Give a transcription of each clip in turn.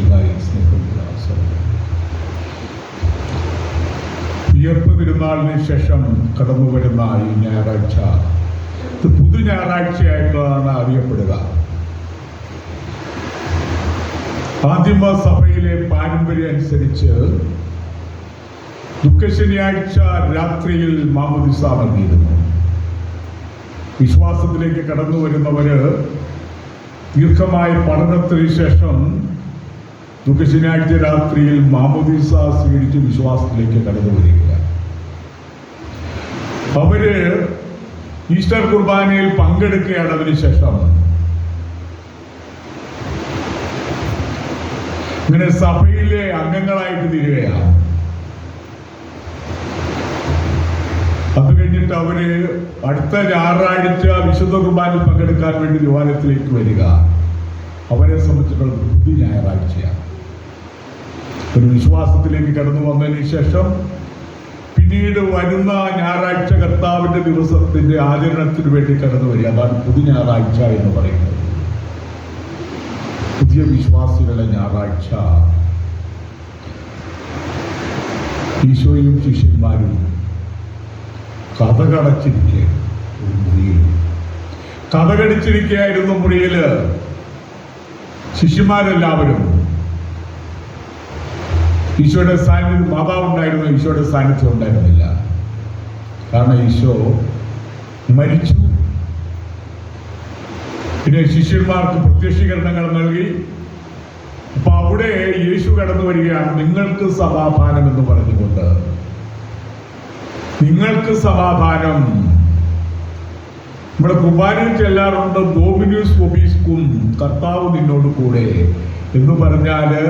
ഈശോമിശിഹായിൽ സ്നേഹമുള്ള ഉയർപ്പ് തിരുനാളിന് ശേഷം കടന്നു വരുന്ന ഈ ഞായറാഴ്ച ഇത് പുതു ഞായറാഴ്ചയായിട്ടാണ് അറിയപ്പെടുക. ആദിമ സഭയിലെ പാരമ്പര്യം അനുസരിച്ച് ദുഃഖശനിയാഴ്ച രാത്രിയിൽ മാമോദിസ നൽകിയിരുന്നു. വിശ്വാസത്തിലേക്ക് കടന്നു വരുന്നവര് ദീർഘമായ പഠനത്തിന് ശേഷം ദുഃഖശനിയാഴ്ച രാത്രിയിൽ മാമോദിസ സ്വീകരിച്ച് വിശ്വാസത്തിലേക്ക് കടന്നു വരികയാണ്. അവര് ഈസ്റ്റർ കുർബാനയിൽ പങ്കെടുക്കുകയാണ്. അതിനുശേഷം ഇങ്ങനെ സഭയിലെ അംഗങ്ങളായിട്ട് തീരുകയാണ്. അത് കഴിഞ്ഞിട്ട് അവര് അടുത്ത ഞായറാഴ്ച വിശുദ്ധ കുർബാനയിൽ പങ്കെടുക്കാൻ വേണ്ടി ദേവാലയത്തിലേക്ക് വരിക. അവരെ സംബന്ധിച്ചിട്ടുള്ള പുതു ഞായറാഴ്ചയാണ്. ഒരു വിശ്വാസത്തിലേക്ക് കടന്നു വന്നതിന് ശേഷം പിന്നീട് വരുന്ന ഞായറാഴ്ച കർത്താവിന്റെ ദിവസത്തിന്റെ ആചരണത്തിന് വേണ്ടി കടന്നു വരിക. അതാണ് പുതു ഞായറാഴ്ച എന്ന് പറയുന്നത്. പുതിയ വിശ്വാസികളുടെ ഞായറാഴ്ച. ഈശോയും ശിഷ്യന്മാരും കഥകടിച്ചിരിക്കുകയായിരുന്നു മുറിയില്. ശിഷ്യന്മാരെല്ലാവരും ഈശോയുടെ സാന്നിധ്യം, മാതാവ് ഉണ്ടായിരുന്നു, ഈശോയുടെ സാന്നിധ്യം ഉണ്ടായിരുന്നില്ല. കാരണം ഈശോ മരിച്ചു. പിന്നെ ശിഷ്യന്മാർക്ക് പ്രത്യക്ഷീകരണങ്ങൾ നൽകി. അപ്പൊ അവിടെ യേശു കടന്നു വരികയാണ്. നിങ്ങൾക്ക് സമാധാനം എന്ന് പറഞ്ഞുകൊണ്ട്, നിങ്ങൾക്ക് സമാധാനം. നമ്മുടെ കുർബാനയിൽ ചെല്ലാറുണ്ട് ഡോമിനസ് വൊബിസ്കും, കർത്താവ് നിന്നോട് കൂടെ എന്ന് പറഞ്ഞാല്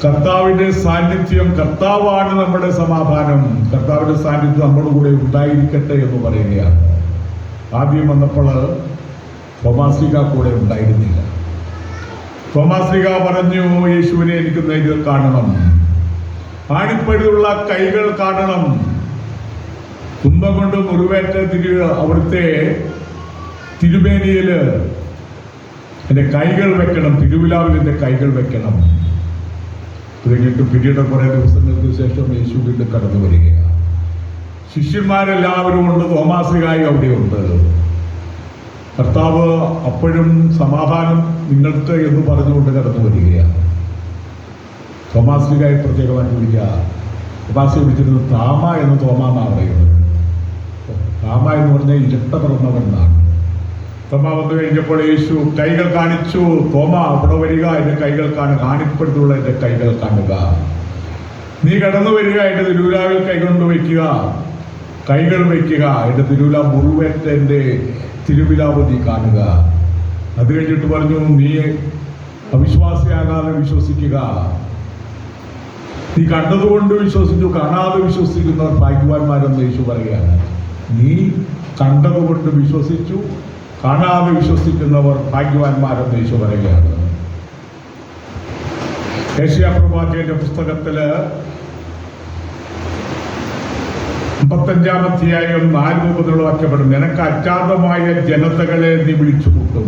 കർത്താവിന്റെ സാന്നിധ്യം, കർത്താവാണ് നമ്മുടെ സമാധാനം, കർത്താവിന്റെ സാന്നിധ്യം നമ്മുടെ കൂടെ ഉണ്ടായിരിക്കട്ടെ എന്ന് പറയുകയാണ്. ആദ്യം വന്നപ്പോൾ തോമാശ്ലീഹ കൂടെ ഉണ്ടായിരുന്നില്ല. തോമാശ്ലീഹ പറഞ്ഞു, യേശുവിനെ എനിക്ക് നേരിൽ കാണണം, ആണിപ്പഴുതുള്ള കൈകൾ കാണണം, കുന്തം കൊണ്ട് മുറിവേറ്റ അവിടുത്തെ തിരുമേനിയില് എന്റെ കൈകൾ വെക്കണം, തിരുവിലാവിൽ എന്റെ കൈകൾ വെക്കണം. കഴിഞ്ഞിട്ട് പിന്നീട് കുറെ ദിവസങ്ങൾക്ക് ശേഷം യേശു വീണ്ടും കടന്നു വരികയാണ്. ശിഷ്യന്മാരെല്ലാവരും ഉണ്ട്, തോമാശ്ലീഹായും അവിടെയുണ്ട്. കർത്താവ് അപ്പോഴും സമാധാനം നിങ്ങൾക്ക് എന്ന് പറഞ്ഞുകൊണ്ട് കടന്നു വരികയാണ്. തോമാശ്ലീഹായെ പ്രത്യേകമായിട്ട് വിളിക്കുക. തോമാശ്ലീഹ വിളിച്ചിരുന്നത് താമ എന്ന് തോമാമ പറയുന്നത്. താമ എന്ന് പറഞ്ഞാൽ ഇരട്ട പിറന്നവനാണ്. തോമ വന്നു കഴിഞ്ഞപ്പോൾ യേശു കൈകൾ കാണിച്ചു. തോമ അവിടെ വരിക, എന്റെ കൈകൾ കാണുക, ആണിപ്പെടുത്തുള്ള എന്റെ കൈകൾ കാണുക. നീ കടന്നു വരിക, എന്റെ തിരുവിലാവിൽ കൈകൊണ്ട് വയ്ക്കുക, കൈകൾ വയ്ക്കുക, എന്റെ തിരുവിലാ മുറിവേറ്റ എന്റെ തിരുവിലാവ് നീ കാണുക. അത് കഴിഞ്ഞിട്ട് പറഞ്ഞു, നീ അവിശ്വാസിയാകാതെ വിശ്വസിക്കുക. നീ കണ്ടതുകൊണ്ട് വിശ്വസിച്ചു, കാണാതെ വിശ്വസിക്കുന്നവർ ഭാഗ്യവാന്മാരെന്ന് യേശു പറയുകയാണ്. നീ കണ്ടതുകൊണ്ട് വിശ്വസിച്ചു, കാണാതെ വിശ്വസിക്കുന്നവർ ഭാഗ്യവാന്മാരെന്ന് യേശു പറയുകയാണ്. യേശയ്യാപ്രവാചകന്റെ പുസ്തകത്തില് 55-ാം അധ്യായം 4 മുതലുള്ള വാക്യപ്പെടും. നിനക്ക് അജ്ഞാതമായ ജനതകളെ നീ വിളിച്ചുകൂട്ടും,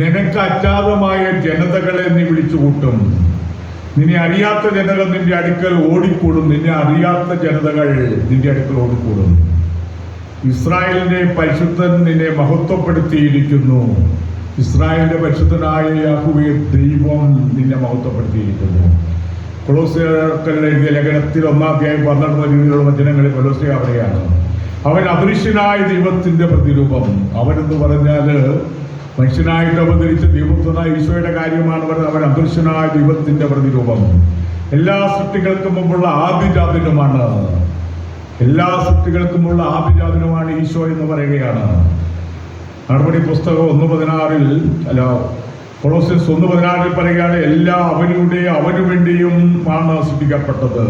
നിനക്ക് അജ്ഞാതമായ ജനതകളെ നീ വിളിച്ചുകൂട്ടും. നിന്നെ അറിയാത്ത ജനതകൾ നിന്റെ അടുക്കൽ ഓടിക്കൂടും, നിന്നെ അറിയാത്ത ജനതകൾ നിന്റെ അടുക്കൽ ഓടിക്കൂടും. ഇസ്രായേലിന്റെ പരിശുദ്ധൻ നിന്നെ മഹത്വപ്പെടുത്തിയിരിക്കുന്നു. ഇസ്രായേലിന്റെ പരിശുദ്ധനായ യാഹോവേ ദൈവം നിന്നെ മഹത്വപ്പെടുത്തിയിരിക്കുന്നു. കൊളോസ്യർക്കെഴുതിയ എഴുതിയ ലേഖനത്തിൽ 1-ാം അധ്യായം 12 രീതിയിലുള്ള വചനങ്ങളിൽ കൊളോസ്യ പറയുകയാണ്, അവൻ അദൃശ്യനായ ദൈവത്തിന്റെ പ്രതിരൂപം. അവനെന്ന് പറഞ്ഞാല് മനുഷ്യനായിട്ട് അവതരിച്ച ദൈവത്തിനായ ഈശോയുടെ കാര്യമാണ് പറയുന്നത്. അവൻ അദൃശ്യനായ ദൈവത്തിന്റെ പ്രതിരൂപം, എല്ലാ സൃഷ്ടികൾക്കും മുമ്പുള്ള ആദിജാതനുമാണ്. എല്ലാ സൃഷ്ടികൾക്കുമുള്ള ആദിജാതനുമാണ് ഈശോ എന്ന് പറയുകയാണ്. നടപടി പുസ്തകം 1:16 കൊളോസ്യസ് 1:16 പറയുകയാണ്, എല്ലാ അവനിലൂടെ അവനു വേണ്ടിയും ആണ് സൃഷ്ടിക്കപ്പെട്ടത്.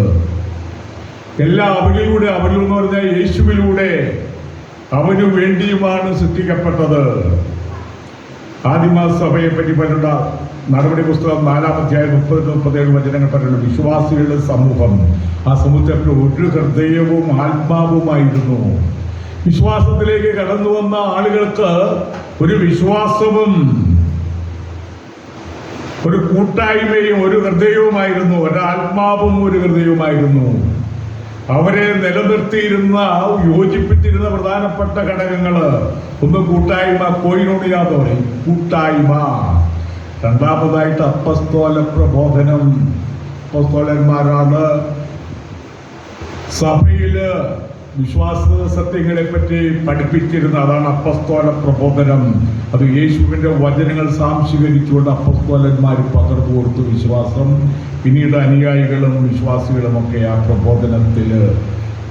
എല്ലാ അവനിലൂടെ, അവനിലെന്ന് പറഞ്ഞാൽ യേശുവിലൂടെ, അവനു വേണ്ടിയുമാണ് സൃഷ്ടിക്കപ്പെട്ടത്. ആദിമ സഭയെ പറ്റി പറഞ്ഞ നടപടി പുസ്തകം 4-ാം അധ്യായം 30-37 വചനങ്ങൾ പറയുന്നത്, വിശ്വാസികളുടെ സമൂഹം, ആ സമൂഹത്തിൽ ഒരു ഹൃദയവും ആത്മാവുമായിരുന്നു. വിശ്വാസത്തിലേക്ക് കടന്നു വന്ന ആളുകൾക്ക് ഒരു വിശ്വാസവും ഒരു കൂട്ടായ്മയും ഒരു ഹൃദയവുമായിരുന്നു, ഒരാത്മാവും ഒരു ഹൃദയവുമായിരുന്നു. അവരെ നിലനിർത്തിയിരുന്ന, യോജിപ്പിച്ചിരുന്ന പ്രധാനപ്പെട്ട ഘടകങ്ങള് ഒന്ന് കൂട്ടായ്മ, കോയിനോണിയ എന്ന് പറയും, കൂട്ടായ്മ. രണ്ടാമതായിട്ട് അപ്പസ്തോല പ്രബോധനം. അപ്പസ്തോലന്മാരാണ് സഭയില് വിശ്വാസ സത്യങ്ങളെ പറ്റി പഠിപ്പിച്ചിരുന്ന. അതാണ് അപ്പസ്തോല പ്രബോധനം. അത് യേശുവിന്റെ വചനങ്ങൾ സാംശീകരിച്ചുകൊണ്ട് അപ്പസ്തോലന്മാർ പകർന്നു കൊടുത്തു വിശ്വാസം. പിന്നീട് അനുയായികളും വിശ്വാസികളും ഒക്കെ ആ പ്രബോധനത്തിൽ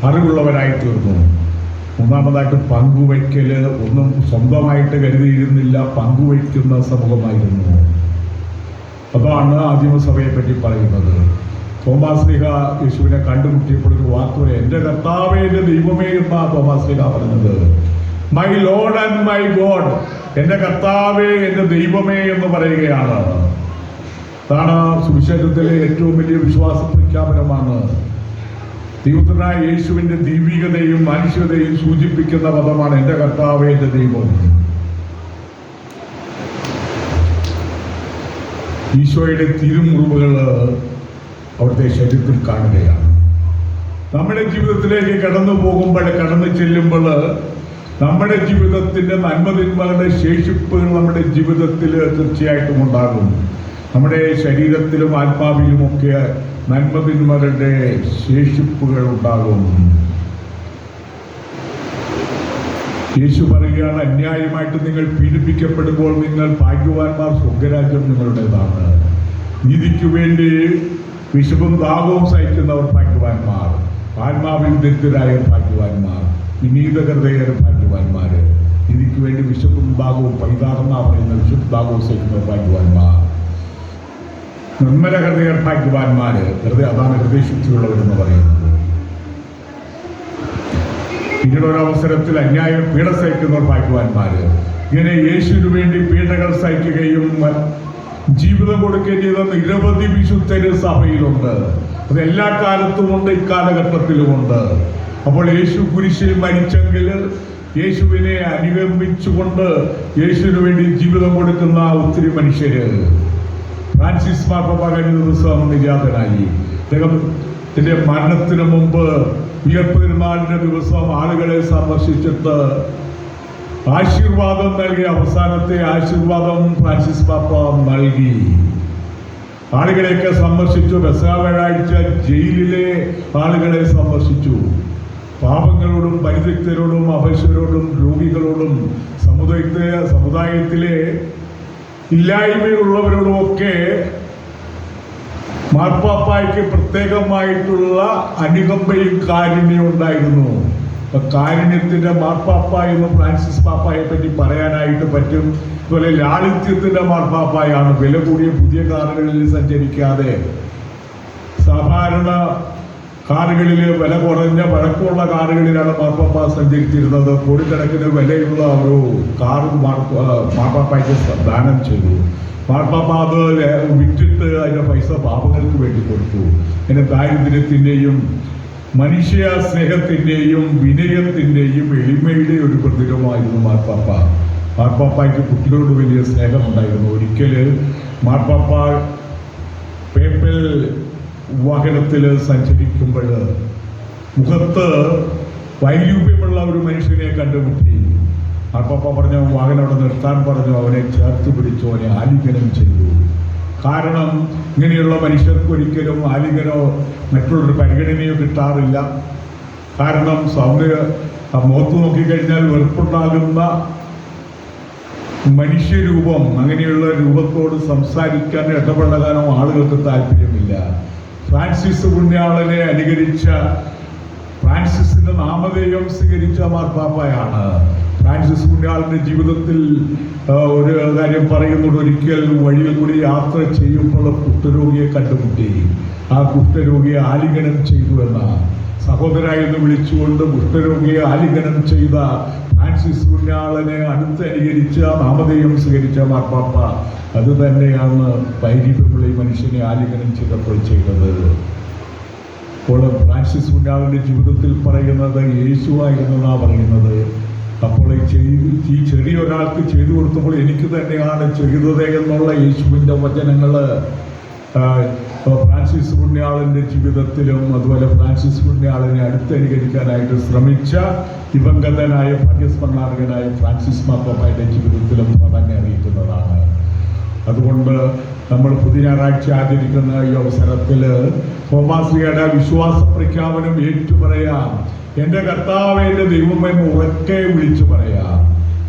അറിവുള്ളവരായി തീർന്നു. മൂന്നാമതായിട്ട് പങ്കുവയ്ക്കല്. ഒന്നും സ്വന്തമായിട്ട് കരുതിയിരുന്നില്ല, പങ്കുവയ്ക്കുന്ന സമൂഹമായിരുന്നു. അതാണ് ആദിമസഭയെ പറ്റി പറയുന്നത്. തോമാസ് ലീഹ യേശുവിനെ കണ്ടുമുട്ടിയപ്പോൾ ഒരു വാക്ക്, എന്റെ കർത്താവേ എന്റെ ദൈവമേ എന്നാ തോമാസ് ലീഹ പറഞ്ഞത്. My Lord and my God, എന്റെ കർത്താവേ എന്റെ ദൈവമേ എന്ന് പറയുകയാണ്. അതാണ് സുവിശേഷത്തിലെ ഏറ്റവും വലിയ വിശ്വാസ പ്രഖ്യാപനമാണ്. ദൈവത്തിനായ യേശുവിന്റെ ദൈവികതയും മനുഷ്യതയും സൂചിപ്പിക്കുന്ന പദമാണ് എന്റെ കർത്താവേ എന്റെ ദൈവം. ഈശോയുടെ തിരുമുറിവുകള് അവിടുത്തെ ശരീരത്തിൽ കാണുകയാണ്. നമ്മുടെ ജീവിതത്തിലേക്ക് കടന്നു പോകുമ്പോൾ, കടന്നു ചെല്ലുമ്പോൾ നമ്മുടെ ജീവിതത്തിന്റെ നന്മതിന്മകളുടെ ശേഷിപ്പുകൾ നമ്മുടെ ജീവിതത്തിൽ തീർച്ചയായിട്ടും ഉണ്ടാകും. നമ്മുടെ ശരീരത്തിലും ആത്മാവിലുമൊക്കെ നന്മതിന്മകളുടെ ശേഷിപ്പുകൾ ഉണ്ടാകും. യേശു പറയുകയാണ്, അന്യായമായിട്ട് നിങ്ങൾ പീഡിപ്പിക്കപ്പെടുമ്പോൾ നിങ്ങൾ ഭാഗ്യവാന്മാർ, സ്വർഗരാജ്യം നിങ്ങളുടേതാണ്. നീതിക്ക് വേണ്ടി വിശപ്പും ദാഹവും സഹിക്കുന്നവർ ഭാഗ്യവാന്മാർ, ആത്മാവിൽ ദരിദ്രരായവർ ഭാഗ്യവാന്മാർ, വിനീത ഹൃദയർ ഭാഗ്യവാന്മാര്. നീതിക്ക് വേണ്ടി വിശപ്പും ദാഹവും, പൈതാറെന്നാ പറയുന്ന വിശപ്പും ദാഹവും സഹിക്കുന്നവർ ഭാഗ്യവാന്മാർ, നിർമ്മല ഹൃദയർ ഭാഗ്യവാന്മാര്. അതാണ് ഹൃദയശുദ്ധിയുള്ളവരെന്ന് പറയുന്നത്. പിന്നീട് ഒരവസരത്തിൽ അന്യായം പീഡ സഹിക്കുന്നവർ ഭാഗ്യവാന്മാര്. ഇങ്ങനെ യേശുവിന് വേണ്ടി പീഡകൾ സഹിക്കുകയും ജീവിതം കൊടുക്കുകയും ചെയ്ത നിരവധി വിശുദ്ധര് സഭയിലുണ്ട്. അത് എല്ലാ കാലത്തുമുണ്ട്, ഇക്കാലഘട്ടത്തിലുമുണ്ട്. അപ്പോൾ യേശു കുരിശിൽ മരിച്ചെങ്കിൽ യേശുവിനെ അനുഗമിച്ചുകൊണ്ട് യേശുവിന് വേണ്ടി ജീവിതം കൊടുക്കുന്ന ഒത്തിരി മനുഷ്യര്. ഫ്രാൻസിസ് മാർപ്പാപ്പ കഴിഞ്ഞ ദിവസം നിര്യാതനായി. അദ്ദേഹത്തിന്റെ മരണത്തിന് മുമ്പ് ഉയർപ്പ് തിരുനാളിന്റെ ദിവസം ആളുകളെ സന്ദർശിച്ചിട്ട് ആശീർവാദം നൽകി. അവസാനത്തെ ആശീർവാദം ഫ്രാൻസിസ് പാപ്പ നൽകി. ആളുകളെയൊക്കെ സന്ദർശിച്ചു. പെസഹ വ്യാഴാഴ്ച ജയിലിലെ ആളുകളെ സന്ദർശിച്ചു. പാപങ്ങളോടും പരിത്യക്തരോടും അപശ്വരോടും രോഗികളോടും സമുദായത്തിലെ ഇല്ലായ്മയുള്ളവരോടും ഒക്കെ മാർപ്പാപ്പായ്ക്ക് പ്രത്യേകമായിട്ടുള്ള അനുകമ്പയും കാരുണ്യവും ഉണ്ടായിരുന്നു. കാരുണ്യത്തിന്റെ മാർപ്പാപ്പ എന്ന് ഫ്രാൻസിസ് പാപ്പായെ പറ്റി പറയാനായിട്ട് പറ്റും. അതുപോലെ ലാളിത്യത്തിന്റെ മാർപ്പാപ്പായാണ്. വില കൂടിയ പുതിയ കാറുകളിൽ സഞ്ചരിക്കാതെ സാധാരണ കാറുകളിൽ, വില കുറഞ്ഞ പഴക്കമുള്ള കാറുകളിലാണ് മാർപ്പാപ്പ സഞ്ചരിച്ചിരുന്നത്. കോടിക്കണക്കിന് വിലയുള്ള ഒരു കാർ മാർപ്പാപ്പായ്ക്ക് ദാനം ചെയ്തു. മാർപ്പാപ്പ അത് വിറ്റിട്ട് അതിന്റെ പൈസ പാപങ്ങൾക്ക് വേണ്ടി കൊടുത്തു. അതിന്റെ ദാരിദ്ര്യത്തിന്റെയും മനുഷ്യ സ്നേഹത്തിന്റെയും വിനയത്തിന്റെയും എളിമയുടെ ഒരു പ്രതീകമായിരുന്നു മാർപ്പാപ്പ. മാർപ്പാപ്പായ്ക്ക് കുട്ടികളോട് വലിയ സ്നേഹമുണ്ടായിരുന്നു. ഒരിക്കല് മാർപ്പാപ്പ പേപ്പൽ വാഹനത്തിൽ സഞ്ചരിക്കുമ്പോൾ മുഖത്ത് വൈരൂപ്യമുള്ള ഒരു മനുഷ്യനെ കണ്ടുമുട്ടി. മാർപ്പാപ്പ പറഞ്ഞു, വാഹനം അവിടെ നിർത്താൻ പറഞ്ഞു. അവനെ ചേർത്ത് പിടിച്ചു, അവനെ ആലിംഗനം ചെയ്തു. കാരണം ഇങ്ങനെയുള്ള മനുഷ്യർക്ക് ഒരിക്കലും ആലിംഗനോ മറ്റുള്ളൊരു പരിഗണനയോ കിട്ടാറില്ല. കാരണം മുഖത്ത് നോക്കിക്കഴിഞ്ഞാൽ വെറുപ്പുണ്ടാകുന്ന മനുഷ്യരൂപം, അങ്ങനെയുള്ള രൂപത്തോട് സംസാരിക്കാൻ ഇടപെടാനോ ആളുകൾക്ക് താല്പര്യമില്ല. ഫ്രാൻസിസ് പുണ്യാളനെ അനുകരിച്ച, ഫ്രാൻസിസിന്റെ നാമധേയം സ്വീകരിച്ച മാർപ്പാപ്പയാണ്. ഫ്രാൻസിസ് പുണ്യാളന്റെ ജീവിതത്തിൽ ഒരു കാര്യം പറയുന്നുണ്ട്. ഒരിക്കൽ വഴിയിൽ കൂടി യാത്ര ചെയ്യുമ്പോൾ കുഷ്ഠരോഗിയെ കണ്ടുമുട്ടി. ആ കുഷ്ഠരോഗിയെ ആലിംഗനം ചെയ്തു എന്ന സഹോദരായി എന്ന് വിളിച്ചുകൊണ്ട് കുഷ്ഠരോഗിയെ ആലിംഗനം ചെയ്ത ഫ്രാൻസിസ് പുണ്യാളനെ അടുത്ത് അനുകരിച്ച, നാമധേയം സ്വീകരിച്ച മാർപ്പാപ്പ അത് തന്നെയാണ് വൈരീപ്യമുള്ള ഈ മനുഷ്യനെ ആലിംഗനം ചെയ്തപ്പോൾ ചെയ്തത്. അപ്പോൾ ഫ്രാൻസിസ് പുണ്യാളന്റെ ജീവിതത്തിൽ പറയുന്നത് യേശുവായിരുന്നാ പറയുന്നത്. അപ്പോൾ ഈ ചെറിയ ഒരാൾക്ക് ചെയ്തു കൊടുത്തപ്പോൾ എനിക്ക് തന്നെയാണ് ചെയ്തത് എന്നുള്ള യേശുവിൻ്റെ വചനങ്ങൾ ഫ്രാൻസിസ് പുണ്യാളൻ്റെ ജീവിതത്തിലും അതുപോലെ ഫ്രാൻസിസ് പുണ്യാളനെ അടുത്തനുകരിക്കാനായിട്ട് ശ്രമിച്ച ദിവംഗതനായ ഭാഗ്യസ്മരണാർഹനായ ഫ്രാൻസിസ് മാർപ്പാപ്പയുടെ ജീവിതത്തിലും തന്നെ അറിയിക്കുന്നതാണ്. അതുകൊണ്ട് നമ്മൾ പുതിയ ഞായറാഴ്ച ആചരിക്കുന്ന ഈ അവസരത്തിൽ തോമാശ്ലീഹയുടെ വിശ്വാസ പ്രഖ്യാപനം ഏറ്റുപറയാം. എൻ്റെ കർത്താവേ എൻ്റെ ദൈവമേ ഉറക്കെ വിളിച്ചു പറയാം.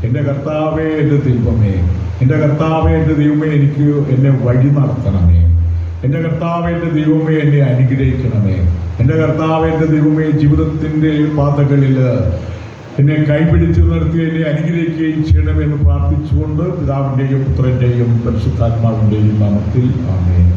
എൻ്റെ കർത്താവേ എൻ്റെ ദൈവമേ, എൻ്റെ കർത്താവേ എൻ്റെ ദൈവമേ, എനിക്ക് എന്നെ വഴി നടത്തണമേ. എൻ്റെ കർത്താവേ എൻ്റെ ദൈവമേ, എന്നെ അനുഗ്രഹിക്കണമേ. എൻ്റെ കർത്താവേ എൻ്റെ ദൈവമേ, ജീവിതത്തിൻ്റെ പാതകളിൽ എന്നെ കൈപിടിച്ച് നിർത്തി എന്നെ അനുഗ്രഹിക്കുകയും ചെയ്യണമെന്ന് പ്രാർത്ഥിച്ചുകൊണ്ട് പിതാവിൻ്റെയും പുത്രൻ്റെയും പരിശുദ്ധാത്മാവിൻ്റെയും നാമത്തിൽ ആമേൻ.